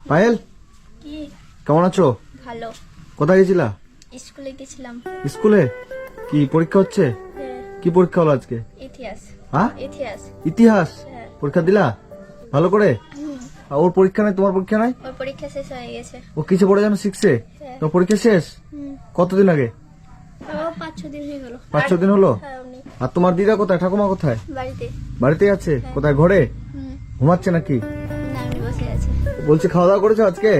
পায়েল, কি? কেমন আছো? ভালো। কোথায় গেছিলা? স্কুলে গেছিলাম। স্কুলে কি পরীক্ষা হচ্ছে? হ্যাঁ, কি পরীক্ষা হলো আজকে? ইতিহাস। হ্যাঁ, ইতিহাস। ইতিহাস হ্যাঁ। পরীক্ষা দিলা ভালো করে? আর ওর পরীক্ষা নাই, তোমার পরীক্ষা নাই? ওর পরীক্ষা শেষ হয়ে গেছে। ও কিসে পড়ে জানো? 6-এ। হ্যাঁ। তো পরীক্ষা শেষ কতদিন আগে? ও 5-6 দিন হয়ে গেল। 5-6 দিন হলো। হ্যাঁ, উনি আর তোমার দিদা কোথায়, ঠাকুমা কোথায়? বাড়িতে। বাড়িতেই আছে? কোথায়, ঘরে ঘুমাচ্ছে নাকি? না, উনি বসে আছে। বলছি খাওয়া দাওয়া করেছো আজকে?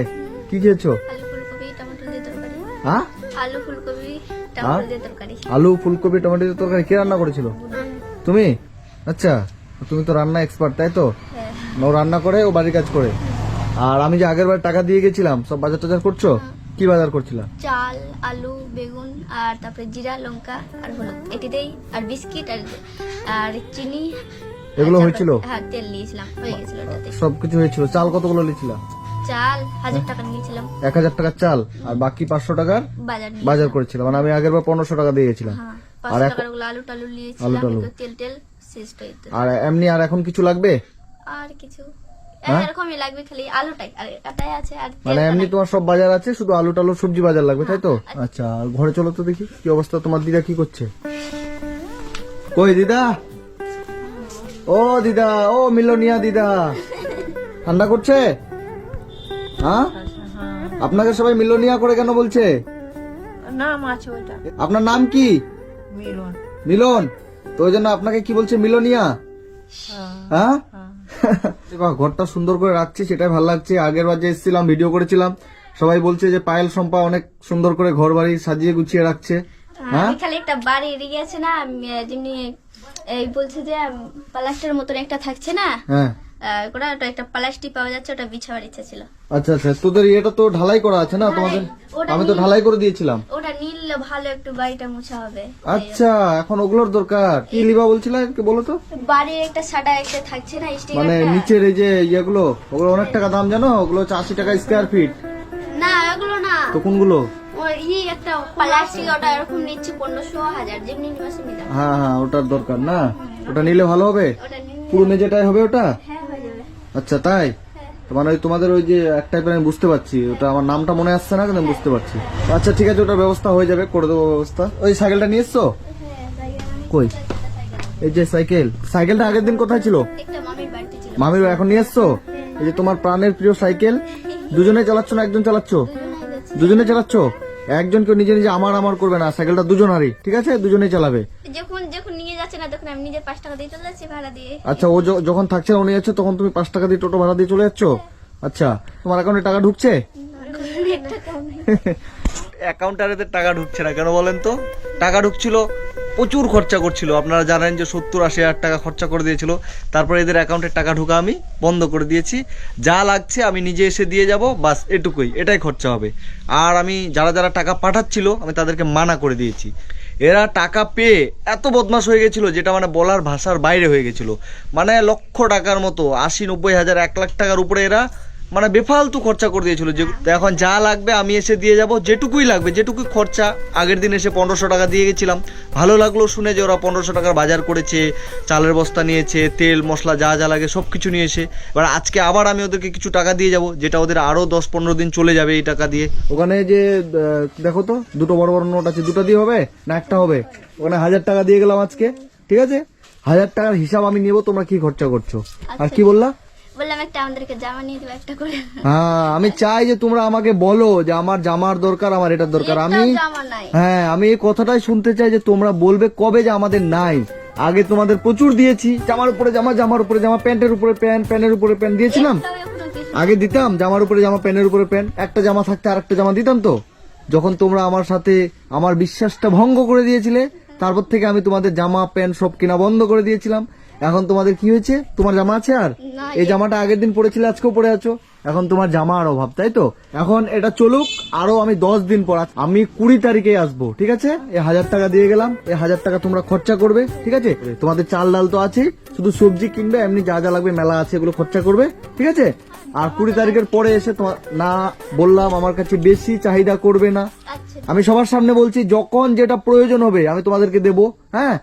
কি খেয়েছো? আলু ফুলকপি টমেটো দিয়ে তরকারি। হ্যাঁ, আলু ফুলকপি টমেটো দিয়ে তরকারি। আলু ফুলকপি টমেটো দিয়ে তরকারি। কে রান্না করেছিল? তুমি? আচ্ছা, তুমি তো রান্না এক্সপার্ট তাই তো? হ্যাঁ। ও রান্না করে, ও বাড়ির কাজ করে। আর আমি যে আগের বার টাকা দিয়ে গেছিলাম, সব বাজার টাজার করছো? কি বাজার করছিলা? চাল, আলু, বেগুন আর তারপরে জিরা, লঙ্কা আর হলুদ এটিতেই, আর বিস্কিট আর চিনি। এগুলো আর হয়েছিল? হ্যাঁ, তেল নিয়েছিলাম, হয়ে গেছিল ওটাতে। সবকিছু হয়েছিল। চাল কতগুলো নিয়েছিলা? চাল 1000 টাকা নিয়েছিলাম। 1000 টাকার চাল আর বাকি 500 টাকার বাজার নিয়ে। বাজার করেছিলাম। মানে আমি আগের বার 1500 টাকা দিয়ে গেছিলাম। হ্যাঁ, আর 500 এখন- টাকার গুলো আলু টালু নিয়েছিলাম, আলু-টালু। একটু তেল শেষ হয়ে যেত। আর এমনি আর এখন কিছু লাগবে? আর কিছু হ্যাঁ? এরকমই লাগবে, খালি আলুটাই আর কাটাই আছে আর মানে তেলটা এমনি নাই। তোমার সব বাজার আছে, শুধু আলু টালু সবজি বাজার লাগবে তাই তো? আচ্ছা, আর ঘরে চলো তো দেখি কি অবস্থা। তোমার দিদা কি করছে? কই দিদা? ও দিদা, ও মিলনিয়া দিদা, ঠান্ডা করছে? হ্যাঁ, আপনাকে সবাই মিলনিয়া করে কেন বলছে? নাম আছে ওটা আপনার নাম কি? মিলন। মিলন। তো ওই জন্য আপনাকে কি বলছে, মিলনিয়া? হ্যাঁ। বাহ, ঘরটা সুন্দর করে রাখছি, সেটাই ভালো লাগছে। আগের বার যে এসেছিলাম, ভিডিও করেছিলাম, সবাই বলছে যে পায়েল সম্পা অনেক সুন্দর করে ঘর বাড়ি সাজিয়ে গুছিয়ে রাখছে। হ্যাঁ, আমি খালি একটা বাড়ি এড়িয়ে আছে না, যেমনি এই বলছে যে প্লাস্টার মতন একটা থাকছে না, হ্যাঁ। ওটা একটা প্লাস্টিক পাওয়া যাচ্ছে, ওটা বিছাবার ইচ্ছা ছিল। আচ্ছা আচ্ছা, তোদের এটা তো ঢালাই করা আছে না তোমাদের? ওটা আমি তো ঢালাই করে দিয়েছিলাম। ওটা নিলে ভালো, একটু বাড়িটা মুছা হবে। আচ্ছা, এখন ওগুলোর দরকার। কি লিবা বলছিলা একটু বলো তো? বাড়ির একটা সাদা একটা থাকছে না, মানে স্টিকারটা। নিচের এই যে ইয়েগুলো, ওগুলো অনেক টাকা দাম জানো? ওগুলো হচ্ছে 80 টাকা স্কোয়ার ফিট। না, ওগুলো না, তো কোনগুলো? ওই একটা প্লাস্টিক, ওটা এরকম নিচ্ছে 1500-1000, যেমনি নিবাসে নিলাম। হ্যাঁ হ্যাঁ, ওটার দরকার না? ওটা নিলে ভালো হবে? ওটা নিলে পুরো মেঝেটাই হবে ওটা? হ্যাঁ, হয়ে যাবে। আচ্ছা তাই? মানে ওই তোমাদের ওই যে এক টাইপের, আমি বুঝতে পারছি, ওটা আমার নামটা মনে আসছে না, কিন্তু আমি বুঝতে পারছি। আচ্ছা ঠিক আছে, ওটার ব্যবস্থা হয়ে যাবে, করে দেবো ব্যবস্থা। ওই সাইকেলটা নিয়ে এসছো? হ্যাঁ, জায়গা কই? এই যে সাইকেল, সাইকেলটা আগের দিন কোথায় ছিল? একটা মামির বাড়িতে ছিল। মামির এখন নিয়ে এসছো? এই যে তোমার প্রাণের প্রিয় সাইকেল। দুজনে চালাচ্ছ না একজন চালাচ্ছ? দুজনে চালাচ্ছ। একজন কেউ নিজে নিজে আমার আমার করবে না, সাইকেলটা দুজনারই, ঠিক আছে? দুজনেই চালাবে। যখন যখন নিয়ে যাচ্ছে না, তখন আমি নিজে 5 টাকা দিয়ে চলে যাচ্ছি ভাড়া দিয়ে। আচ্ছা, ও যখন থাকছে না, ও নিয়ে যাচ্ছে, তখন তুমি 5 টাকা দিয়ে টোটো ভাড়া দিয়ে চলে যাচ্ছ? আচ্ছা, তোমার অ্যাকাউন্টে টাকা ঢুকছে? অ্যাকাউন্টারেদের টাকা ঢুকছে না কেন বলেন তো? টাকা ঢুকছিল, প্রচুর খরচা করছিল। আপনারা জানেন যে 70-80 হাজার টাকা খরচা করে দিয়েছিল। তারপরে এদের অ্যাকাউন্টে টাকা ঢুকা আমি বন্ধ করে দিয়েছি। যা লাগছে আমি নিজে এসে দিয়ে যাব, বাস এটুকুই, এটাই খরচা হবে। আর আমি যারা যারা টাকা পাঠাচ্ছিল, আমি তাদেরকে মানা করে দিয়েছি। এরা টাকা পেয়ে এত বদমাশ হয়ে গেছিল, যেটা মানে বলার ভাষার বাইরে হয়ে গেছিল। মানে লক্ষ টাকার মতো, 80-90 হাজার, 1 লাখ টাকার উপরে এরা মানে বেফালতু খরচা করে দিয়েছিল। যে এখন যা লাগবে আমি এসে দিয়ে যাব, যেটুকুই লাগবে, যেটুকুই খরচা। আগের দিন এসে 1500 টাকা দিয়ে গেছিলাম। ভালো লাগলো শুনে যে ওরা 1500 টাকার বাজার করেছে, চালের বস্তা নিয়েছে, তেল মশলা যা যা লাগে সব কিছু নিয়ে এসে। এবার আজকে আবার আমি ওদেরকে কিছু টাকা দিয়ে যাব, যেটা ওদের আরো 10-15 দিন চলে যাবে এই টাকা দিয়ে। ওখানে যে দেখো তো, দুটো বড় বড় নোট আছে, দুটো দিয়ে হবে না একটা হবে? ওখানে 1000 টাকা দিয়ে গেলাম আজকে, ঠিক আছে? 1000 টাকার হিসাব আমি নেবো, তোমরা কি খরচা করছো। আর কি বললা? বললাম একটা আমাদেরকে জামা নিয়ে দেবো একটা করে। হ্যাঁ, আমি চাই যে তোমরা আমাকে বলো যে আমার জামার দরকার, আমার এটার দরকার। আমি একটাও জামা নাই। হ্যাঁ, আমি এই কথাটাই শুনতে চাই যে তোমরা বলবে কবে যে আমাদের নাই। আগে তোমাদের প্রচুর দিয়েছি, জামার উপরে জামা, জামার উপরে জামা, প্যান্টের উপরে প্যান্ট, প্যান্টের উপরে প্যান্ট দিয়েছিলাম। একটাও এখনো কিছু। আগে দিতাম, জামার উপরে জামা, প্যান্টের উপরে প্যান্ট। একটা জামা থাকতে আর একটা জামা দিতাম তো। যখন তোমরা আমার সাথে আমার বিশ্বাসটা ভঙ্গ করে দিয়েছিলে, তারপর থেকে আমি তোমাদের জামা প্যান্ট সব কিনা বন্ধ করে দিয়েছিলাম। এখন তোমাদের কি হয়েছে? তোমার জামা আছে আর? না, এই জামাটা আগের দিন পরেছিলে, আজকেও পরে আছো। এখন তোমার জামার অভাব, তাই তো? এখন এটা চলুক আরো, আমি 10 দিন পর, আমি 20 তারিখে আসবো, ঠিক আছে? এই 1000 টাকা দিয়ে গেলাম, এই 1000 টাকা তোমরা খরচা করবে, ঠিক আছে? তোমাদের চাল ডাল তো আছে, শুধু সবজি কিনবে, এমনি যা যা লাগবে মেলা আছে, এগুলো খরচা করবে, ঠিক আছে? আর 20 তারিখের পরে এসে তোমার না বললাম, আমার কাছে বেশি চাহিদা করবে না। আচ্ছা, আমি সবার সামনে বলছি, যখন যেটা প্রয়োজন হবে আমি তোমাদেরকে দেবো, হ্যাঁ?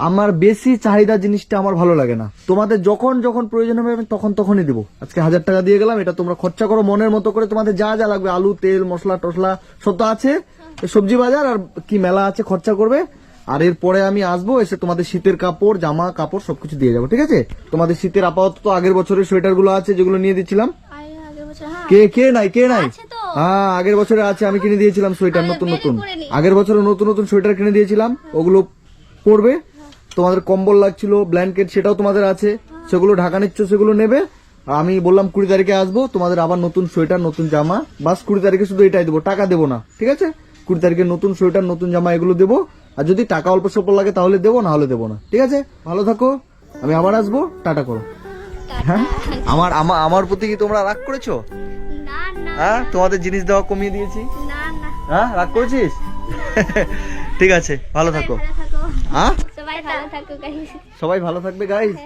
আমার বেশি চাহিদা জিনিসটা আমার ভালো লাগে না। তোমাদের যখন যখন প্রয়োজন হবে আমি তখন তখনই দেবো। আজকে 1000 টাকা দিয়ে গেলাম, এটা তোমরা খরচা করো মনের মতো করে। তোমাদের যা যা লাগবে, আলু, তেল, মশলা টসলা সব তো আছে, সবজি বাজার আর কি মেলা আছে, খরচা করবে। আর এরপরে আমি আসবো, এসে তোমাদের শীতের কাপড়, জামা কাপড় সবকিছু দিয়ে যাবো, ঠিক আছে? তোমাদের শীতের আপাতত আগের বছরের সোয়েটার গুলো আছে যেগুলো নিয়ে দিচ্ছিলাম। আগের বছর হ্যাঁ কে নাই আছে তো। হ্যাঁ, আগের বছরে আছে, আমি কিনে দিয়েছিলাম সোয়েটার আমি নতুন বের নতুন। করে নিই। আগের বছরে নতুন নতুন সোয়েটার কিনে দিয়েছিলাম, ওগুলো পরবে। তোমাদের কম্বল লাগছিল, ব্ল্যাঙ্কেট, সেটাও তোমাদের আছে, সেগুলো ঢাকা নিচ্ছ, সেগুলো নেবে। আর আমি বললাম 20 তারিখে আসবো, তোমাদের আবার নতুন সোয়েটার, নতুন জামা। বাস 20 তারিখে শুধু এটাই দেবো, টাকা দেবো না, ঠিক আছে? 20 তারিখে নতুন সোয়েটার, নতুন জামা এগুলো দেবো। আর যদি টাকা অল্প স্বল্প লাগে তাহলে দেবো, না হলে দেবো না, ঠিক আছে? ভালো থাকো, আমি আবার আসবো, টাটা করো। হ্যাঁ, আমার প্রতি কি তোমরা রাগ করেছো? না না হ্যাঁ, তোমাদের জিনিস দেওয়া কমিয়ে দিয়েছি। না না হ্যাঁ, রাগ করেছিস? ঠিক আছে, ভালো থাকো। ভালো থাকো, হ্যাঁ, সবাই ভালো থাকো guys। সবাই ভালো থাকবে গাইস।